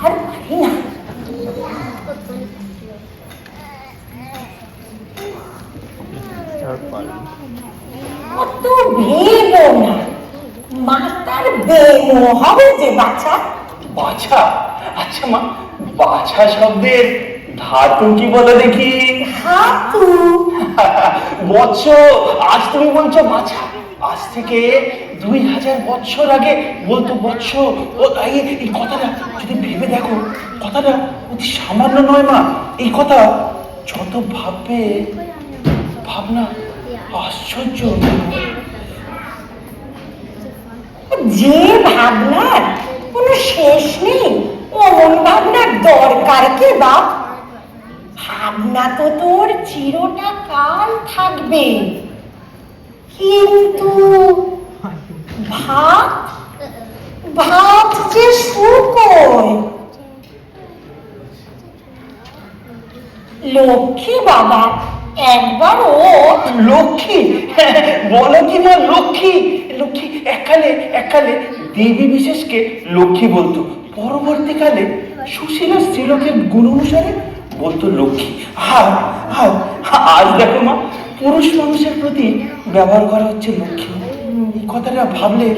আর পারি না। অত ভেবো না, মাতার বেমো হবে যে বাছা। বাছা? আচ্ছা মা, বাছা শব্দের ধাতু কি বলো দেখি? ধাতু? বৎস, আজ তুমি বলছো বাছা। আজ থেকে 2000 বছর আগে বলতো বৎস। ও এই কথাটা যদি ভেবে দেখো, কথাটা অতি সামান্য নয় মা। এই কথা যত ভাববে, ভাবনা আশ্চর্য। যে ভাবনার কোনো শেষ নেই, অমন ভাবনার দরকার কি বাপ? ভাবনা তো তোর চিরটা কাল থাকবে, কিন্তু ভাত ভাত যে শুকোয়। লক্ষ্মী বাবা, একবার ও লক্ষ্মী? বলো কি মা, লক্ষ্মী? লক্ষ্মী এককালে দেবী বিশেষকে লক্ষ্মী বলতো, পরবর্তীকালে সুশীলা স্ত্রীলোকের গুণ অনুসারে বলতো লক্ষ্মী। আজ দেখো মা, পুরুষ মানুষের প্রতি ব্যবহার করা হচ্ছে লক্ষ্মী। এই কথাটা ভাবলে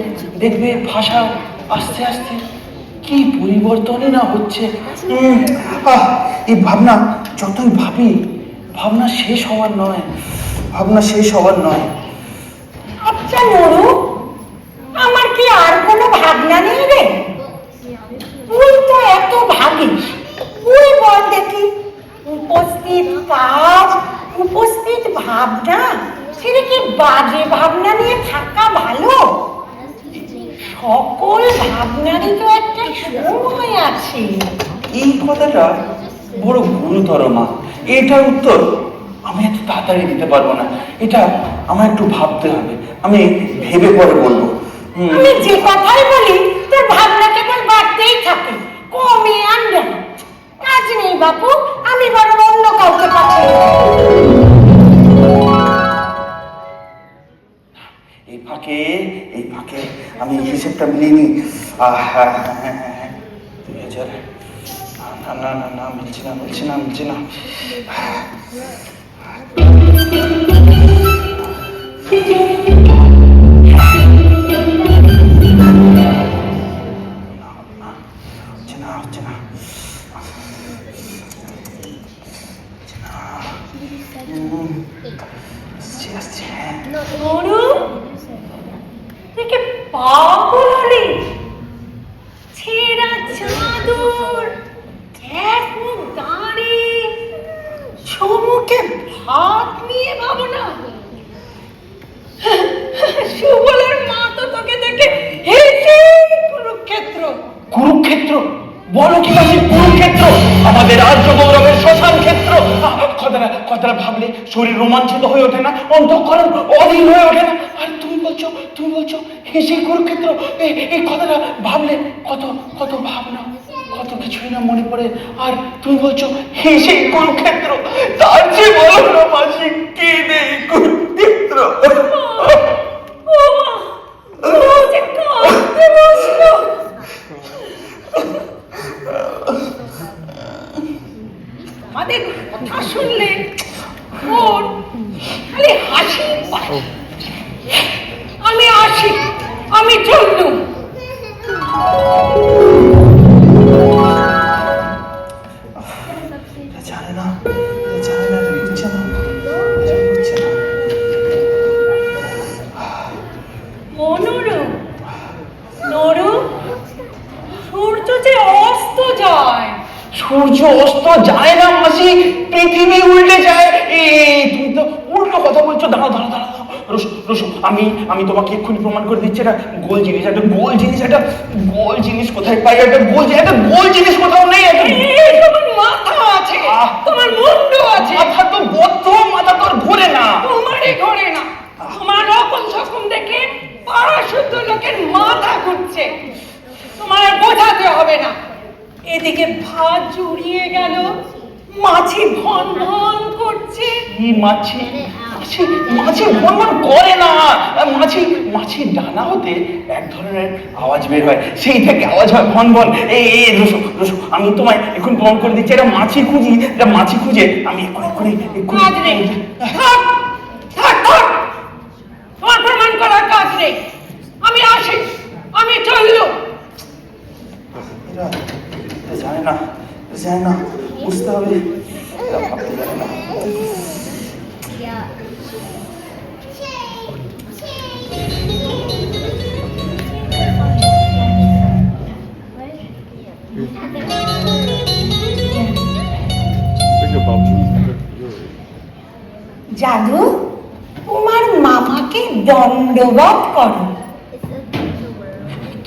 দেখবে ভাষা আস্তে আস্তে কি পরিবর্তনই না হচ্ছে। এই ভাবনা যতই ভাবি, ভাবনা শেষ হওয়ার নয়, ভাবনা শেষ হওয়ার নয়। আচ্ছা নরু, আমার কি আর কোনো ভাবনা নেই রে? তুই তো এত ভাবিস, তুই বল দেখি, উপস্থিত কাজ, উপস্থিত ভাবনা, সেটা কি বাজে ভাবনা নিয়ে থাকা ভালো? সকল ভাবনারই তো একটা সময় আছে। এই কথাটা বড় গুরুতর মা। এটার উত্তর আমি এত তাড়াতাড়ি দিতে পারবো না, এটা আমার একটু ভাবতে হবে। আমি ভেবে পরে বলবো। আমি যে কথাই বলি তোর ভাবনা কেবল বাড়তেই থাকে, কমে আনবে না। কাজ নেই বাপু, আমি বরং অন্য কাউকে পাঠিয়ে দেব। এই ফাঁকে আমি হিসেবটা মিলিয়ে নিই। 2000, না মিলছে না। পাগল হলি? ছেঁড়া চাদর, এক মুখ দাঁড়ি, সমুখে ভাত নিয়ে ভাবনা। সুবলের মা তো তোকে দেখে হেসে কুরুক্ষেত্র? বলো কি না, কুরুক্ষেত্র আমাদের আর্য গৌরবের শ্মশান ক্ষেত্র। কথাটা ভাবলে শরীর রোমাঞ্চিত হয়ে ওঠে না, অন্তঃকরণ অধীন হয়ে ওঠে না? আর তুমি বলছো সেই কুরুক্ষেত্র। এই কথাটা ভাবলে কত ভাবনা, কত কিছুই না মনে পড়ে। আর তুমি বলছো সেই কুরুক্ষেত্র। তার যে বলো না মাসি, কি নেই কুরুক্ষেত্র। আমাদের কথা শুনলে ওর খালি হাসি পায়। আমি আসি, আমি চললুম। জানে না, বুঝছে না। নরু, সূর্য যে অস্ত যায়। সূর্য অস্ত যায় না মাসি, পৃথিবী উল্টে যায়। তুমি তো উল্টো কথা বলছো। দাঁড়াও, রসু, আমি তোমাকে এক্ষুনি প্রমাণ করে দিচ্ছি। একটা গোল জিনিস কোথায় পাই? একটা গোল জিনিস কোথাও নেই। তোমার মাথা আছে, তোমার মুন্ডু আছে। মাথা তো বদ্ধ, মাথা তো আর ঘোরে না। তোমারই ঘোরে না, তোমার রকম সকম দেখে পাড়া শুদ্ধ লোকের মাথা ঘুরছে। তোমার বোঝাতে হবে না। এদিকে ভাত জুড়িয়ে গেল, মাছি ভন ভন করছে। কি মাছি? মাছি মাছি ভন ভন করে না। মাছি মাছির ডানা হতে এক ধরনের আওয়াজ বের হয়, সেই থেকে আওয়াজ হয় ভন ভন। এই রসু রসু, আমি তোমায় এখন প্রমাণ করে দিচ্ছি, এটা মাছি খুঁজি, এটা মাছি খুঁজে আমি এক্ষুনি কাজ নেই, থাক থাক থাক, তোমার প্রমাণ করার কাজ নেই। আমি আসি, আমি চললুম। এরা জানে না, জানে না, বুঝতে হবে, এরা ভাবতে জানে না। জাদু, তোমার মামাকে দণ্ডবত করো।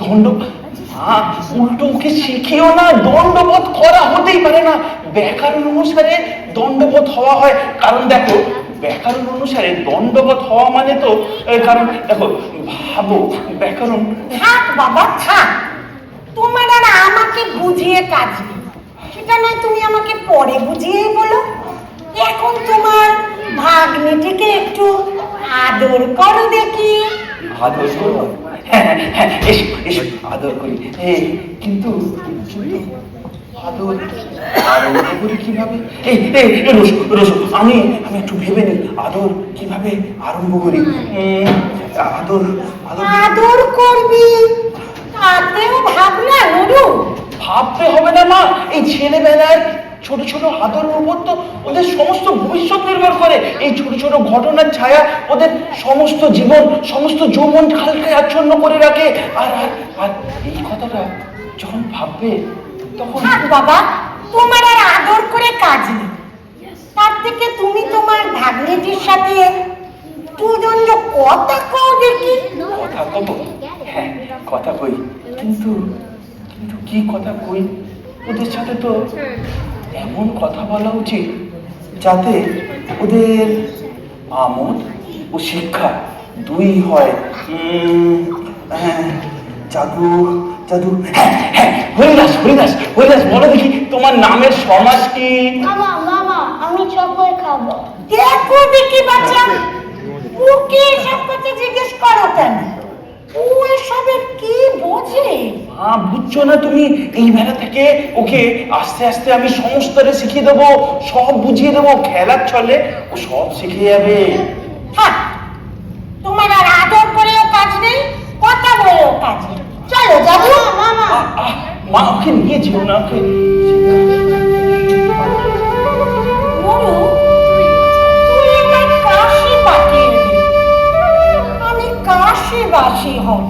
দণ্ড? উল্টো ওকে শিখিও না, দণ্ডবোধ করা হতেই পারে না। ব্যাকরণ অনুসারে দণ্ডবোধ হওয়া হয়, কারণ দেখো ব্যাকরণ অনুসারে দণ্ডবোধ হওয়া মানে তো কারণ দেখো, ভাবো ব্যাকরণ। থাক বাবা থাক, তোমার আর আমাকে বুঝিয়ে কাজ নেই। সেটা নয় তুমি আমাকে পরে বুঝিয়েই বলো। এখন তোমার ভাগ্নিটিকে একটু আদর করো দেখি। আদর করো? হ্যাঁ হ্যাঁ, এসো এসো, আদর করি। কিন্তু আদর আরম্ভ করি কিভাবে? রসু রসু, আমি একটু ভেবে নিই, আদর কিভাবে আরম্ভ করি। আদর আদর আদর করবি, তাতেও ভাবনা নুরু। ভাবতে হবে না মা, এই ছেলেবেলায় ছোট ছোট আদরের উপর তো ওদের সমস্ত ভবিষ্যৎ নির্ভর করে। এই ছোট ছোট ঘটনার ছায়া ওদের সমস্ত জীবন, সমস্ত যৌবন কালকে আচ্ছন্ন করে রাখে। আর আর আর এই কথাটা যখন ভাববে তখন। থাক বাবা, তোমার আর আদর করে কাজ নেই। তার থেকে তুমি তোমার ভাগ্নিটির সাথে দুজন কথা কও দেখি। কথা কব? হ্যাঁ কথা কই, কিন্তু কিন্তু কি কথা কই? ওদের সাথে তো এমন কথা বলা উচিত যাতে ওদের আমোদ ও শিক্ষা দুই হয়। জাদু জাদু, হ্যাঁ হ্যাঁ, হরিদাস হরিদাস হরিদাস, বলো দেখি তোমার নামের সমাস কি? মামা মামা, আমি চকলেট খাবো। দেখো দেখি বাচ্চা, ওকে এসব কথা জিজ্ঞেস করো কেন? ও এসবের কি বোঝে? বুঝছো না তুমি? এই বেলা থেকে ওকে আস্তে আস্তে আমি সমস্তরে শিখিয়ে দেবো, সব বুঝিয়ে দেবো, খেলার ছলে ও সব শিখে যাবে। থাক, তোমার আর আদর করেও কাজ নেই, কথা বলেও কাজ নেই। চলো যাবো। মামা মা ওকে নিয়ে যেও না, ওকে। নুরু, তুই আমার কাশি পাঠিয়ে দে, আমি কাশি বাসি হব।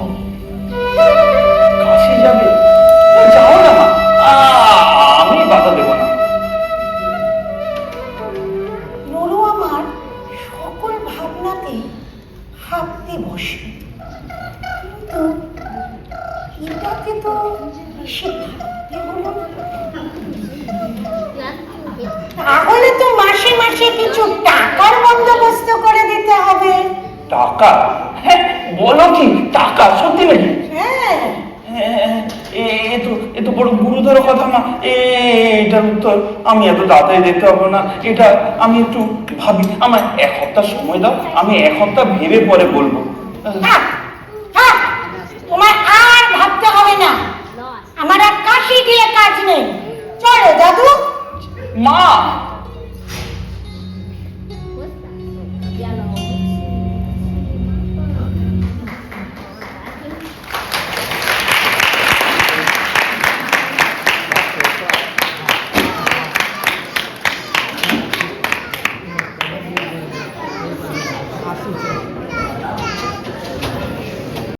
কাশি যাবে? যাও না মা, আমি বাধা দেবো না। নুরু আমার সকল ভাবনাতে হাঁটতে বসে, কিন্তু এটাকে তো বেশি ভাবতে হলো না। তাহলে তো মাসে মাসে কিছু টাকার বন্দোবস্ত করে দিতে হবে। টাকা? হ্যাঁ বলো কি, টাকা? সত্যি নাকি? হ্যাঁ, এ তো বড় গুরুতর কথা মা। এটার উত্তর আমি এত তাড়াতাড়ি দিতে হবে না, এটা আমি একটু ভাবি। আমার 1 সপ্তাহ সময় দাও, আমি 1 সপ্তাহ ভেবে পরে বলবো। থাক,